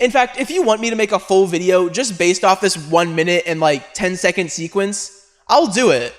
In fact, if you want me to make a full video just based off this 1 minute and like 10-second sequence, I'll do it.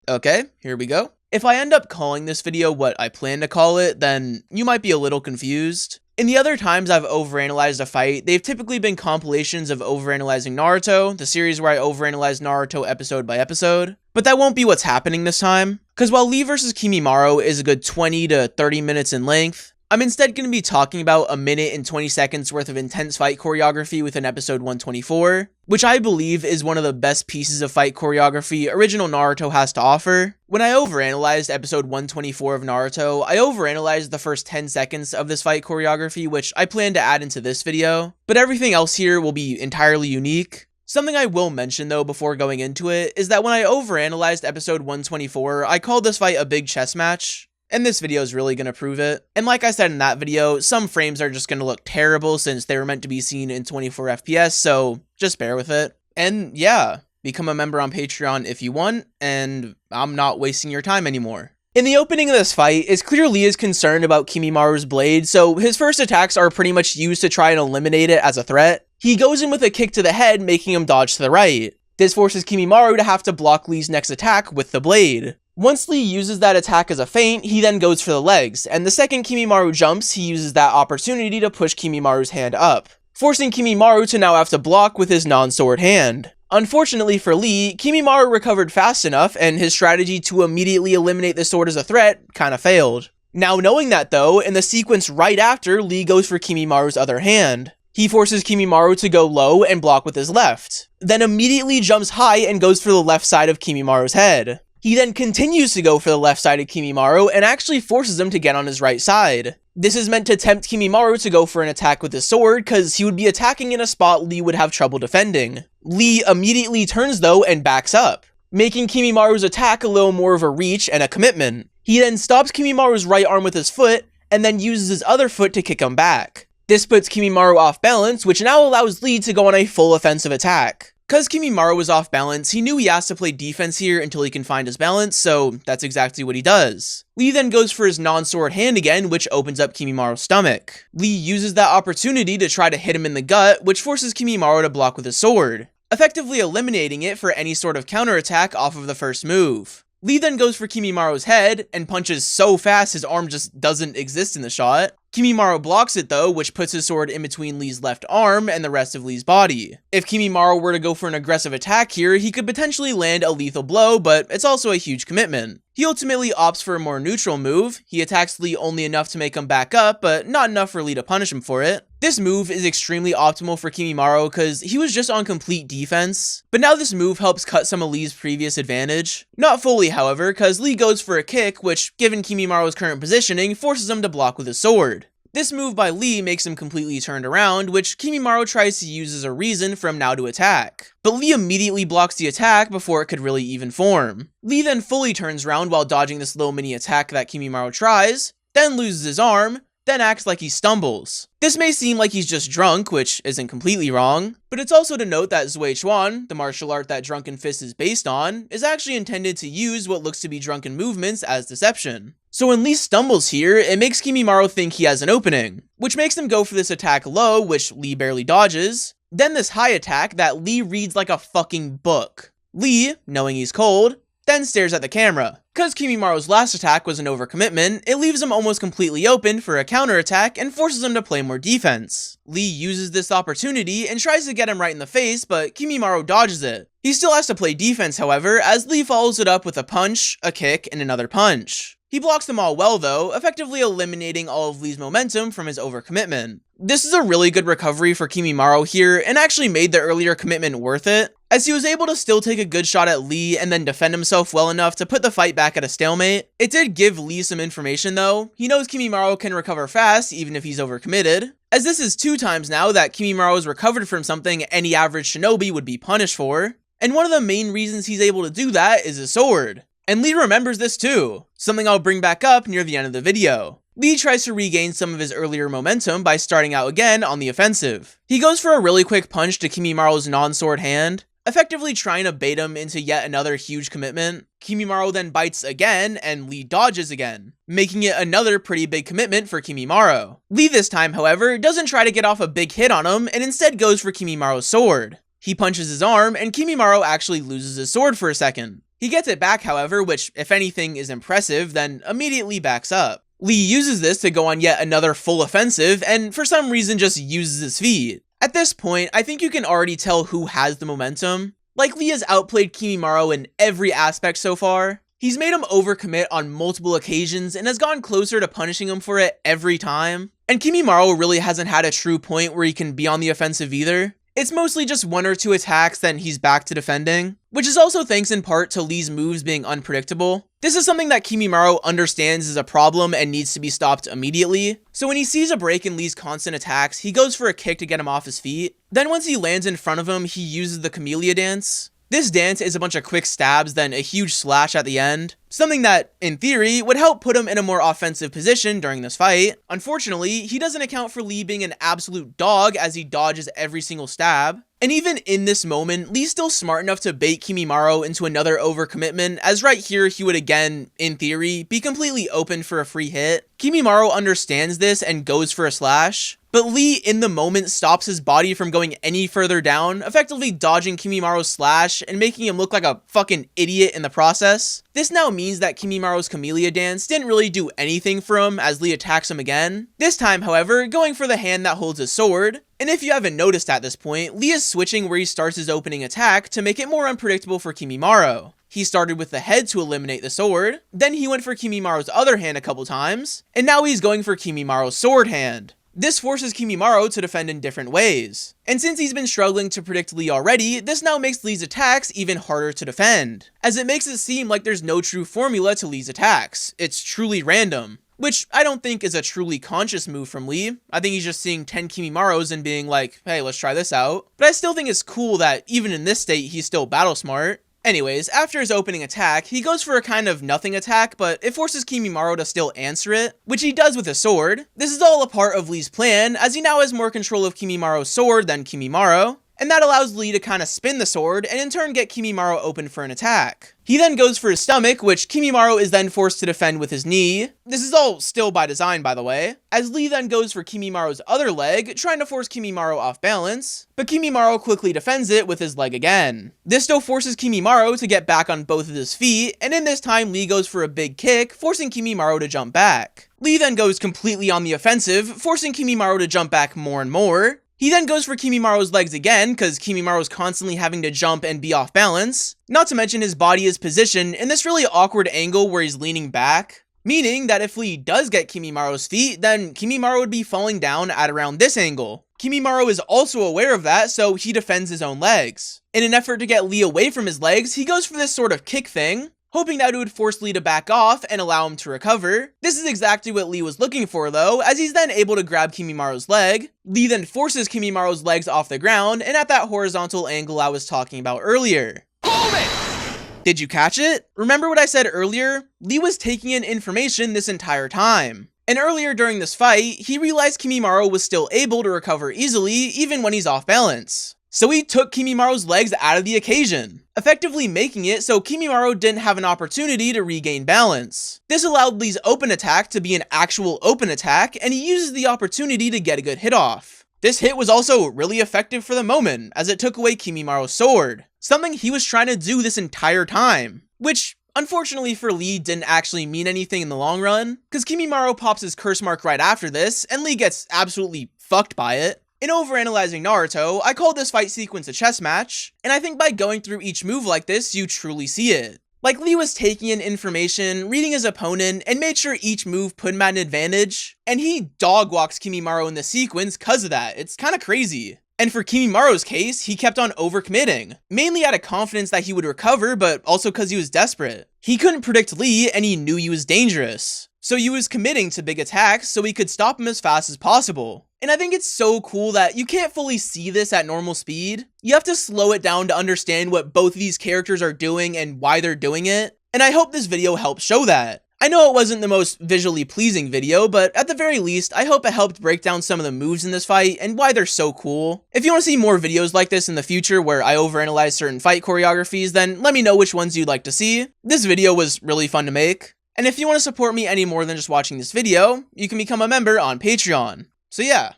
Okay, here we go. If I end up calling this video what I plan to call it, then you might be a little confused. In the other times I've overanalyzed a fight, they've typically been compilations of Overanalyzing Naruto, the series where I overanalyze Naruto episode by episode. But that won't be what's happening this time, because while Lee vs Kimimaro is a good 20 to 30 minutes in length, I'm instead going to be talking about 1 minute and 20 seconds worth of intense fight choreography within episode 124, which I believe is one of the best pieces of fight choreography original Naruto has to offer. When I overanalyzed episode 124 of Naruto, I overanalyzed the first 10 seconds of this fight choreography, which I plan to add into this video, but everything else here will be entirely unique. Something I will mention though before going into it is that when I overanalyzed episode 124, I called this fight a big chess match. And this video is really going to prove it. And like I said in that video, some frames are just going to look terrible since they were meant to be seen in 24 FPS, so just bear with it. And yeah, become a member on Patreon if you want, and I'm not wasting your time anymore. In the opening of this fight, it's clear Lee is concerned about Kimimaro's blade, so his first attacks are pretty much used to try and eliminate it as a threat. He goes in with a kick to the head, making him dodge to the right. This forces Kimimaro to have to block Lee's next attack with the blade. Once Lee uses that attack as a feint, he then goes for the legs, and the second Kimimaro jumps, he uses that opportunity to push Kimimaro's hand up, forcing Kimimaro to now have to block with his non-sword hand. Unfortunately for Lee, Kimimaro recovered fast enough, and his strategy to immediately eliminate the sword as a threat kinda failed. Now knowing that though, in the sequence right after, Lee goes for Kimimaro's other hand. He forces Kimimaro to go low and block with his left, then immediately jumps high and goes for the left side of Kimimaro's head. He then continues to go for the left side of Kimimaro and actually forces him to get on his right side. This is meant to tempt Kimimaro to go for an attack with his sword, because he would be attacking in a spot Lee would have trouble defending. Lee immediately turns though and backs up, making Kimimaro's attack a little more of a reach and a commitment. He then stops Kimimaro's right arm with his foot, and then uses his other foot to kick him back. This puts Kimimaro off balance, which now allows Lee to go on a full offensive attack. Because Kimimaro was off balance, he knew he has to play defense here until he can find his balance, so that's exactly what he does. Lee then goes for his non-sword hand again, which opens up Kimimaro's stomach. Lee uses that opportunity to try to hit him in the gut, which forces Kimimaro to block with his sword, effectively eliminating it for any sort of counterattack off of the first move. Lee then goes for Kimimaro's head, and punches so fast his arm just doesn't exist in the shot. Kimimaro blocks it though, which puts his sword in between Lee's left arm and the rest of Lee's body. If Kimimaro were to go for an aggressive attack here, he could potentially land a lethal blow, but it's also a huge commitment. He ultimately opts for a more neutral move. He attacks Lee only enough to make him back up, but not enough for Lee to punish him for it. This move is extremely optimal for Kimimaro because he was just on complete defense, but now this move helps cut some of Lee's previous advantage. Not fully, however, because Lee goes for a kick, which, given Kimimaro's current positioning, forces him to block with his sword. This move by Lee makes him completely turned around, which Kimimaro tries to use as a reason for him now to attack. But Lee immediately blocks the attack before it could really even form. Lee then fully turns around while dodging this little mini attack that Kimimaro tries, then loses his arm, then acts like he stumbles. This may seem like he's just drunk, which isn't completely wrong, but it's also to note that Zui Chuan, the martial art that Drunken Fist is based on, is actually intended to use what looks to be drunken movements as deception. So when Lee stumbles here, it makes Kimimaro think he has an opening, which makes him go for this attack low, which Lee barely dodges, then this high attack that Lee reads like a fucking book. Lee, knowing he's cold, then stares at the camera. Because Kimimaro's last attack was an overcommitment, it leaves him almost completely open for a counterattack and forces him to play more defense. Lee uses this opportunity and tries to get him right in the face, but Kimimaro dodges it. He still has to play defense, however, as Lee follows it up with a punch, a kick, and another punch. He blocks them all well though, effectively eliminating all of Lee's momentum from his overcommitment. This is a really good recovery for Kimimaro here, and actually made the earlier commitment worth it, as he was able to still take a good shot at Lee and then defend himself well enough to put the fight back at a stalemate. It did give Lee some information though. He knows Kimimaro can recover fast even if he's overcommitted, as this is 2 times now that Kimimaro has recovered from something any average shinobi would be punished for, and one of the main reasons he's able to do that is his sword. And Lee remembers this too, something I'll bring back up near the end of the video. Lee tries to regain some of his earlier momentum by starting out again on the offensive. He goes for a really quick punch to Kimimaro's non-sword hand, effectively trying to bait him into yet another huge commitment. Kimimaro then bites again, and Lee dodges again, making it another pretty big commitment for Kimimaro. Lee this time, however, doesn't try to get off a big hit on him, and instead goes for Kimimaro's sword. He punches his arm, and Kimimaro actually loses his sword for a second. He gets it back, however, which, if anything, is impressive, then immediately backs up. Lee uses this to go on yet another full offensive, and for some reason just uses his feet. At this point, I think you can already tell who has the momentum. Like, Lee has outplayed Kimimaro in every aspect so far. He's made him overcommit on multiple occasions and has gone closer to punishing him for it every time. And Kimimaro really hasn't had a true point where he can be on the offensive either. It's mostly just 1 or 2 attacks, then he's back to defending, which is also thanks in part to Lee's moves being unpredictable. This is something that Kimimaro understands is a problem and needs to be stopped immediately, so when he sees a break in Lee's constant attacks, he goes for a kick to get him off his feet. Then once he lands in front of him, he uses the Camellia dance. This dance is a bunch of quick stabs, then a huge slash at the end, something that, in theory, would help put him in a more offensive position during this fight. Unfortunately, he doesn't account for Lee being an absolute dog as he dodges every single stab. And even in this moment, Lee's still smart enough to bait Kimimaro into another overcommitment, as right here he would again, in theory, be completely open for a free hit. Kimimaro understands this and goes for a slash, but Lee in the moment stops his body from going any further down, effectively dodging Kimimaro's slash and making him look like a fucking idiot in the process. This now means that Kimimaro's Camellia dance didn't really do anything for him as Lee attacks him again. This time, however, going for the hand that holds his sword. And if you haven't noticed at this point, Lee is switching where he starts his opening attack to make it more unpredictable for Kimimaro. He started with the head to eliminate the sword, then he went for Kimimaro's other hand a couple times, and now he's going for Kimimaro's sword hand. This forces Kimimaro to defend in different ways. And since he's been struggling to predict Lee already, this now makes Lee's attacks even harder to defend, as it makes it seem like there's no true formula to Lee's attacks. It's truly random. Which I don't think is a truly conscious move from Lee. I think he's just seeing 10 Kimimaros and being like, hey, let's try this out. But I still think it's cool that even in this state, he's still battle smart. Anyways, after his opening attack, he goes for a kind of nothing attack, but it forces Kimimaro to still answer it, which he does with his sword. This is all a part of Lee's plan, as he now has more control of Kimimaro's sword than Kimimaro, and that allows Lee to kind of spin the sword and in turn get Kimimaro open for an attack. He then goes for his stomach, which Kimimaro is then forced to defend with his knee. This is all still by design, by the way, as Lee then goes for Kimimaro's other leg, trying to force Kimimaro off balance, but Kimimaro quickly defends it with his leg again. This still forces Kimimaro to get back on both of his feet, and in this time Lee goes for a big kick, forcing Kimimaro to jump back. Lee then goes completely on the offensive, forcing Kimimaro to jump back more and more. He then goes for Kimimaro's legs again, because Kimimaro's constantly having to jump and be off balance. Not to mention his body is positioned in this really awkward angle where he's leaning back, meaning that if Lee does get Kimimaro's feet, then Kimimaro would be falling down at around this angle. Kimimaro is also aware of that, so he defends his own legs. In an effort to get Lee away from his legs, he goes for this sort of kick thing, hoping that it would force Lee to back off and allow him to recover. This is exactly what Lee was looking for though, as he's then able to grab Kimimaro's leg. Lee then forces Kimimaro's legs off the ground and at that horizontal angle I was talking about earlier. Hold it! Did you catch it? Remember what I said earlier? Lee was taking in information this entire time. And earlier during this fight, he realized Kimimaro was still able to recover easily even when he's off balance. So he took Kimimaro's legs out of the occasion, effectively making it so Kimimaro didn't have an opportunity to regain balance. This allowed Lee's open attack to be an actual open attack, and he uses the opportunity to get a good hit off. This hit was also really effective for the moment, as it took away Kimimaro's sword, something he was trying to do this entire time, which unfortunately for Lee didn't actually mean anything in the long run, because Kimimaro pops his curse mark right after this, and Lee gets absolutely fucked by it. In Overanalyzing Naruto, I called this fight sequence a chess match, and I think by going through each move like this, you truly see it. Like, Lee was taking in information, reading his opponent, and made sure each move put him at an advantage, and he dog walks Kimimaro in the sequence cause of that. It's kinda crazy. And for Kimimaro's case, he kept on overcommitting, mainly out of confidence that he would recover, but also cause he was desperate. He couldn't predict Lee, and he knew he was dangerous. So he was committing to big attacks so he could stop him as fast as possible. And I think it's so cool that you can't fully see this at normal speed. You have to slow it down to understand what both of these characters are doing and why they're doing it. And I hope this video helps show that. I know it wasn't the most visually pleasing video, but at the very least, I hope it helped break down some of the moves in this fight and why they're so cool. If you want to see more videos like this in the future where I overanalyze certain fight choreographies, then let me know which ones you'd like to see. This video was really fun to make. And if you want to support me any more than just watching this video, you can become a member on Patreon. So yeah.